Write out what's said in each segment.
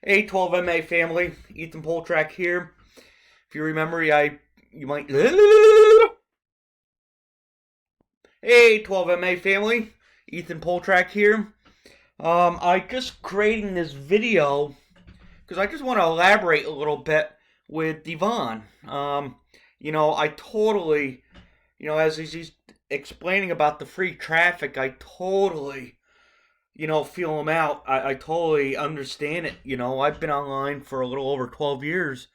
Hey, 12MA family, Ethan Poltrack here. If you remember, you might. Hey, 12MA family, Ethan Poltrack here. I just creating this video because I just want to elaborate a little bit with Devon. I totally, as he's explaining about the free traffic, I totally feel him out. I totally understand it. I've been online for a little over 12 years,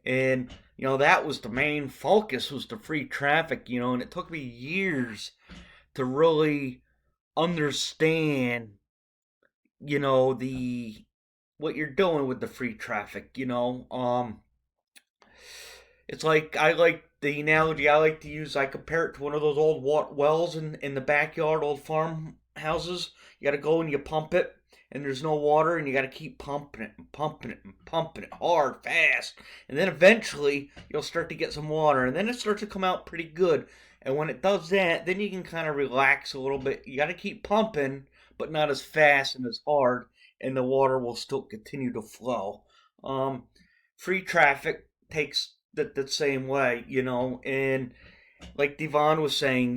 and that was the main focus, was the free traffic. And it took me years to really understand, the what you're doing with the free traffic. It's like, I like the analogy I like to use. I compare it to one of those old wells in the backyard, old farmhouses. You got to go and you pump it, and there's no water, and you got to keep pumping it and pumping it and pumping it hard, fast. And then eventually you'll start to get some water, and then it starts to come out pretty good. And when it does that, then you can kind of relax a little bit. You got to keep pumping, but not as fast and as hard, and the water will still continue to flow. Free traffic takes the same way, and like Devon was saying,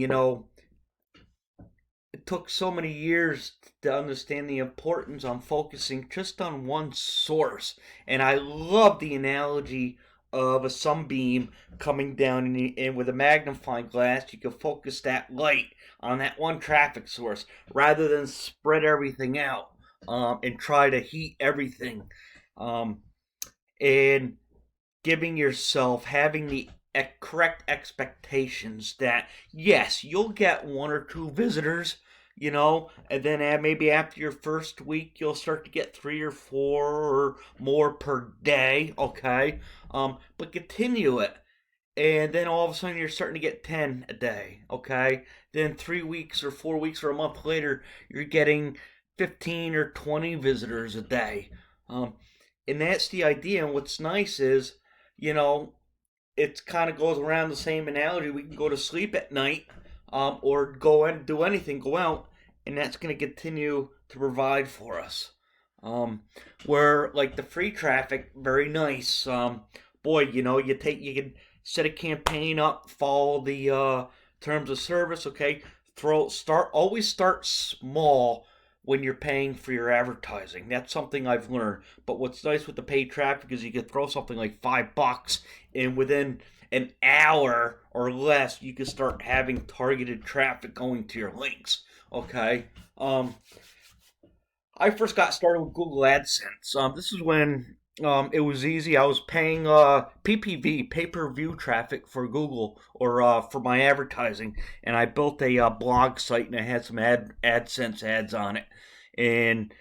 it took so many years to understand the importance on focusing just on one source. And I love the analogy of a sunbeam coming down, and with a magnifying glass, you can focus that light on that one traffic source rather than spread everything out, and try to heat everything. And giving yourself, having the correct expectations that yes, you'll get one or two visitors, and then maybe after your first week you'll start to get three or four or more per day, okay? But continue it, and then all of a sudden you're starting to get 10 a day, okay? Then 3 weeks or 4 weeks or a month later, you're getting 15 or 20 visitors a day. And that's the idea. And what's nice is, it kind of goes around the same analogy. We can go to sleep at night, or go and do anything, go out, and that's going to continue to provide for us. Where like the free traffic, very nice. Boy, you can set a campaign up, follow the terms of service. Okay, always start small when you're paying for your advertising. That's something I've learned. But what's nice with the paid traffic is you can throw something like $5, and within an hour or less, you can start having targeted traffic going to your links. Okay. I first got started with Google AdSense. This is when it was easy. I was paying PPV, pay-per-view traffic for Google, or for my advertising, and I built a blog site, and I had some AdSense ads on it. And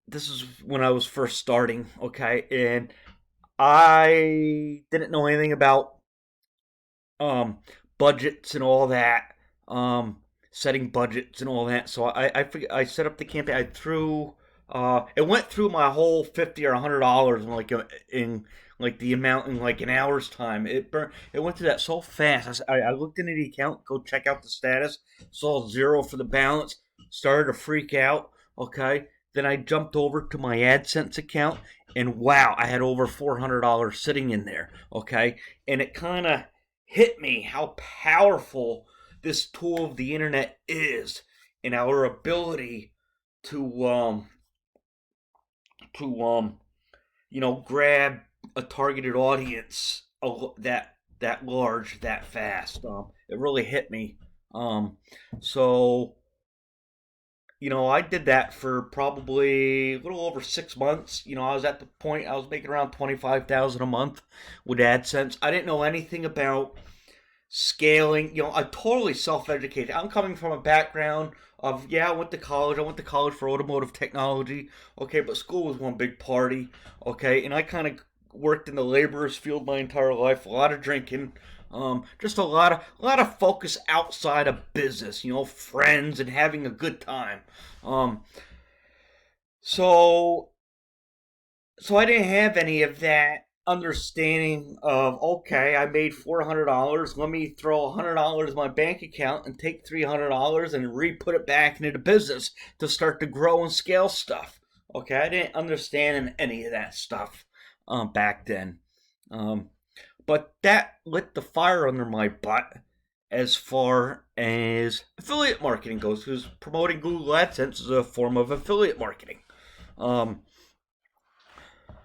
this is when I was first starting, okay? And I didn't know anything about budgets and all that, setting budgets and all that. So I set up the campaign. I threw it went through my whole $50 or $100 in like the amount in like an hour's time. It went through that so fast. I looked into the account, go check out the status, saw zero for the balance, started to freak out. Okay, then I jumped over to my AdSense account, and wow, I had over $400 sitting in there. Okay, and it kind of hit me how powerful this tool of the internet is, and our ability to grab a targeted audience that large that fast. It really hit me. So I did that for probably a little over 6 months. I was at the point I was making around 25,000 a month with AdSense. I didn't know anything about scaling. I totally self-educated. I'm coming from a background of, yeah, I went to college. I went to college for automotive technology. Okay, but school was one big party. Okay, and I kind of worked in the laborer's field my entire life. A lot of drinking. Just a lot of focus outside of business. Friends and having a good time. So so I didn't have any of that understanding of, okay, I made $400. Let me throw $100 in my bank account and take $300 and re-put it back into the business to start to grow and scale stuff. Okay, I didn't understand any of that stuff back then. Um, but that lit the fire under my butt as far as affiliate marketing goes, because promoting Google AdSense is a form of affiliate marketing. Um,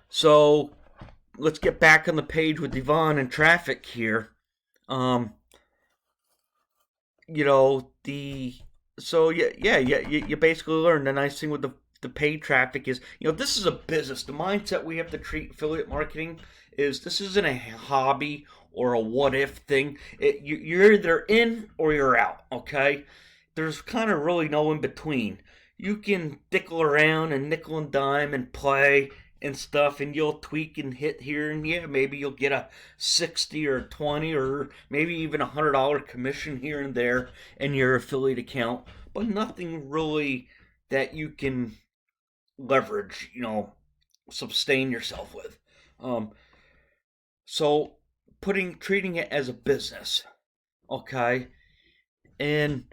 so let's get back on the page with Devon and traffic here. Um, you know the so yeah, you basically learn the nice thing with the paid traffic is, this is a business. The mindset we have to treat affiliate marketing is this isn't a hobby or a what if thing. You're either in or you're out. Okay, there's kind of really no in between. You can dickle around and nickel and dime and play and stuff, and you'll tweak and hit here, and yeah, maybe you'll get a 60 or 20 or maybe even $100 commission here and there in your affiliate account, but nothing really that you can leverage, sustain yourself with. Um, so treating it as a business, okay, and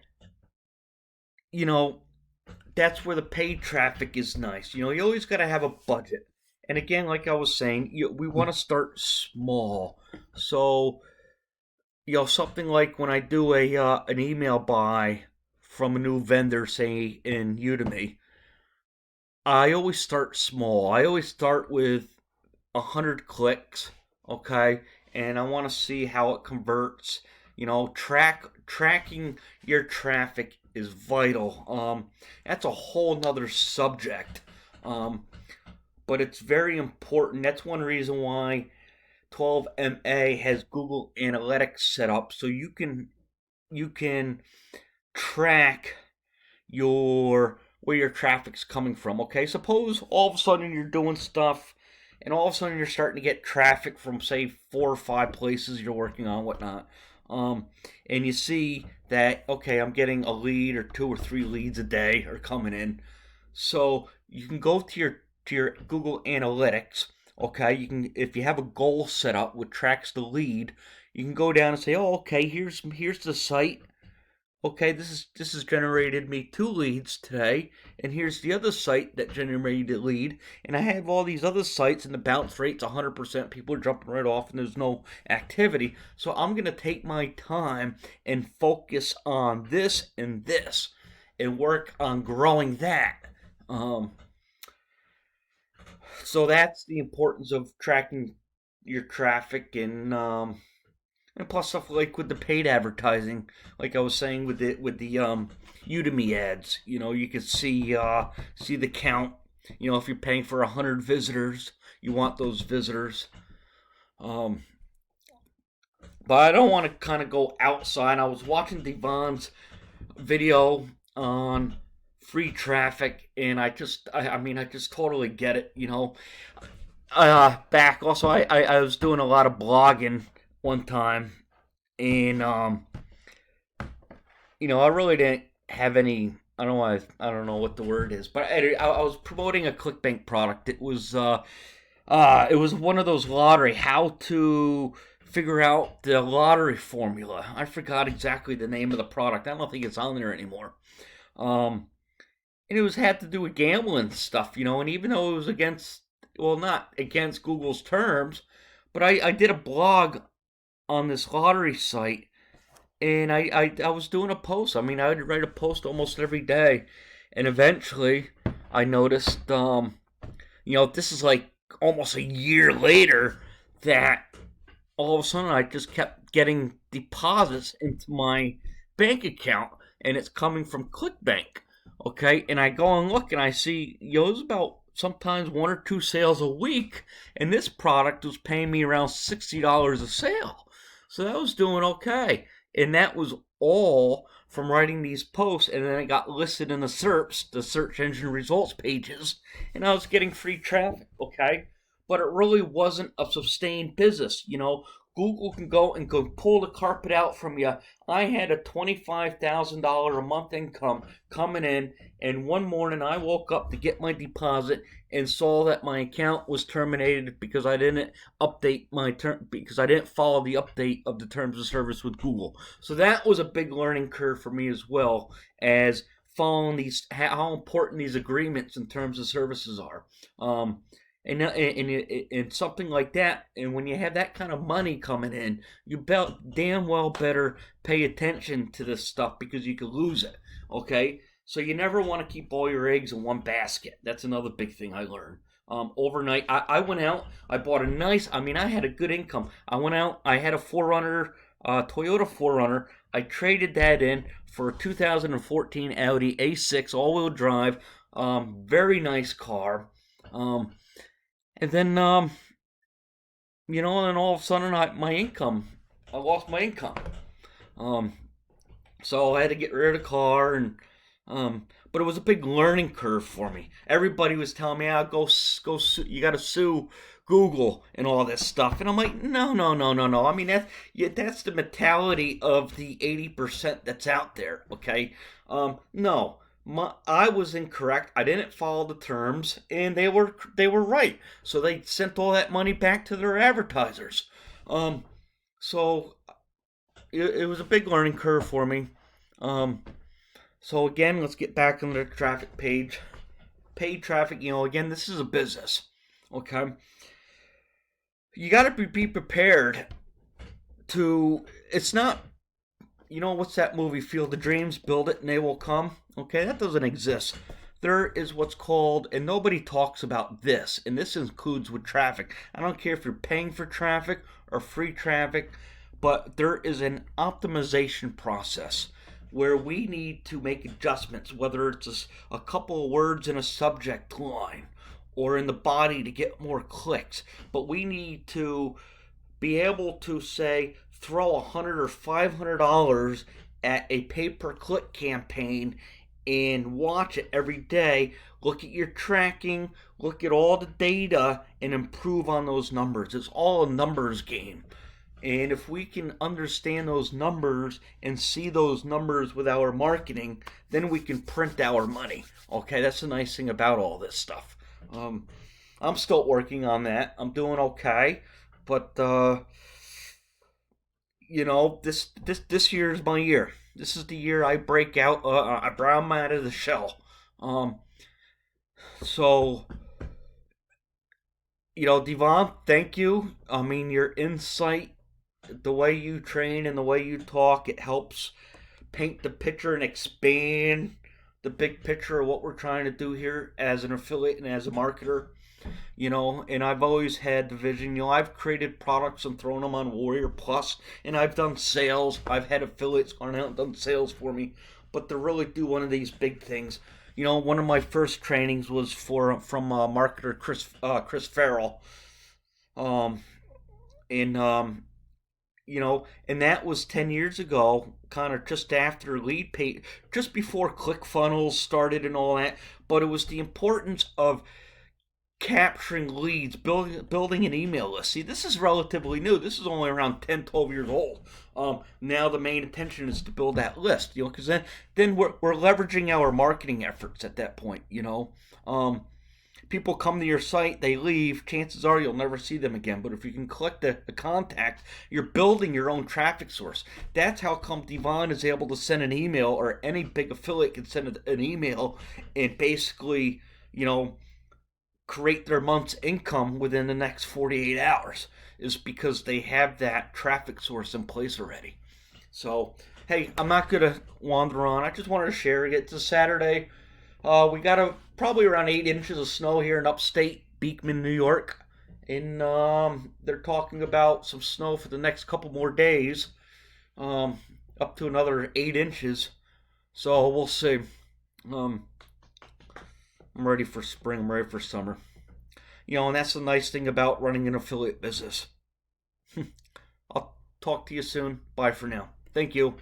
you know that's where the paid traffic is nice. You always got to have a budget. And again, like I was saying, we want to start small. So, something like when I do an email buy from a new vendor, say in Udemy, I always start small. I always start with 100 clicks, okay, and I want to see how it converts. Tracking your traffic is vital. That's a whole nother subject, but it's very important. That's one reason why 12MA has Google Analytics set up, so you can track your where your traffic's coming from. Okay, suppose all of a sudden you're doing stuff, and all of a sudden you're starting to get traffic from say 4 or 5 places you're working on, whatnot. And you see that, okay, I'm getting a lead or 2 or 3 leads a day are coming in. So you can go to your Google Analytics. Okay, you can, if you have a goal set up which tracks the lead, you can go down and say, oh, okay, here's the site. Okay, this has generated me 2 leads today, and here's the other site that generated a lead, and I have all these other sites, and the bounce rate's 100%. People are jumping right off, and there's no activity. So I'm gonna take my time and focus on this, and work on growing that. So that's the importance of tracking your traffic, and plus stuff like with the paid advertising, like I was saying with the Udemy ads. You can see the count. If you're paying for 100 visitors, you want those visitors. Um, but I don't want to kind of go outside. I was watching Devon's video on free traffic, and I just totally get it. Back also, I was doing a lot of blogging one time, and I really didn't have any. I don't know what the word is, but I was promoting a ClickBank product. It was one of those lottery, how to figure out the lottery formula. I forgot exactly the name of the product. I don't think it's on there anymore. Um, and it had to do with gambling stuff, and even though it was not against Google's terms, but I did a blog on this lottery site, and I was doing a post. I mean, I would write a post almost every day, and eventually I noticed, this is like almost a year later, that all of a sudden I just kept getting deposits into my bank account, and it's coming from ClickBank. Okay, and I go and look, and I see, it's about sometimes 1 or 2 sales a week, and this product was paying me around $60 a sale. So that was doing okay. And that was all from writing these posts, and then it got listed in the SERPs, the search engine results pages, and I was getting free traffic, okay? But it really wasn't a sustained business. Google can go and pull the carpet out from you. I had a $25,000 a month income coming in, and one morning I woke up to get my deposit and saw that my account was terminated because I didn't because I didn't follow the update of the terms of service with Google. So that was a big learning curve for me as well as following these, how important these agreements in terms of services are. And something like that, and when you have that kind of money coming in, you damn well better pay attention to this stuff because you could lose it. Okay, so you never want to keep all your eggs in one basket. That's another big thing I learned. Overnight, I went out. I bought a nice. I mean, I had a good income. I went out. I had a Toyota 4Runner. I traded that in for a 2014 Audi A6 all-wheel drive. Very nice car. And then, and all of a sudden, I lost my income. So I had to get rid of the car, and but it was a big learning curve for me. Everybody was telling me, go sue, you got to sue Google and all this stuff, and I'm like, no. I mean, that's the mentality of the 80% that's out there. Okay, no. I was incorrect. I didn't follow the terms, and they were right. So they sent all that money back to their advertisers. So it was a big learning curve for me. So again, let's get back on the traffic page. Paid traffic. Again, this is a business. Okay, you got to be prepared to. It's not. What's that movie? Field of Dreams. Build it, and they will come. Okay, that doesn't exist. There is what's called, and nobody talks about this, and this includes with traffic. I don't care if you're paying for traffic or free traffic, but there is an optimization process where we need to make adjustments, whether it's a couple of words in a subject line or in the body to get more clicks. But we need to be able to say, throw $100 or $500 at a pay-per-click campaign and watch it every day. Look at your tracking, look at all the data, and improve on those numbers. It's all a numbers game. And if we can understand those numbers and see those numbers with our marketing, then we can print our money. Okay, that's the nice thing about all this stuff. I'm still working on that. I'm doing okay, but this year is my year. This is the year I break out. I brown out of the shell. So, Devon, thank you. I mean, your insight, the way you train and the way you talk, it helps paint the picture and expand the big picture of what we're trying to do here as an affiliate and as a marketer. And I've always had the vision. I've created products and thrown them on Warrior Plus, and I've done sales. I've had affiliates gone out and done sales for me, but to really do one of these big things, one of my first trainings was from marketer Chris Farrell, and that was 10 years ago, kind of just after lead page, just before ClickFunnels started and all that. But it was the importance of capturing leads, building an email list. See, this is relatively new. This is only around 10, 12 years old. Now the main intention is to build that list, because then we're leveraging our marketing efforts at that point. People come to your site, they leave, chances are you'll never see them again. But if you can collect the contact, you're building your own traffic source. That's how come Devon is able to send an email, or any big affiliate can send an email and basically, create their month's income within the next 48 hours, is because they have that traffic source in place already. So, hey, I'm not going to wander on. I just wanted to share it. It's a Saturday. We got probably around 8 inches of snow here in upstate Beekman, New York. And they're talking about some snow for the next couple more days, up to another 8 inches. So we'll see. I'm ready for spring. I'm ready for summer. And that's the nice thing about running an affiliate business. I'll talk to you soon. Bye for now. Thank you.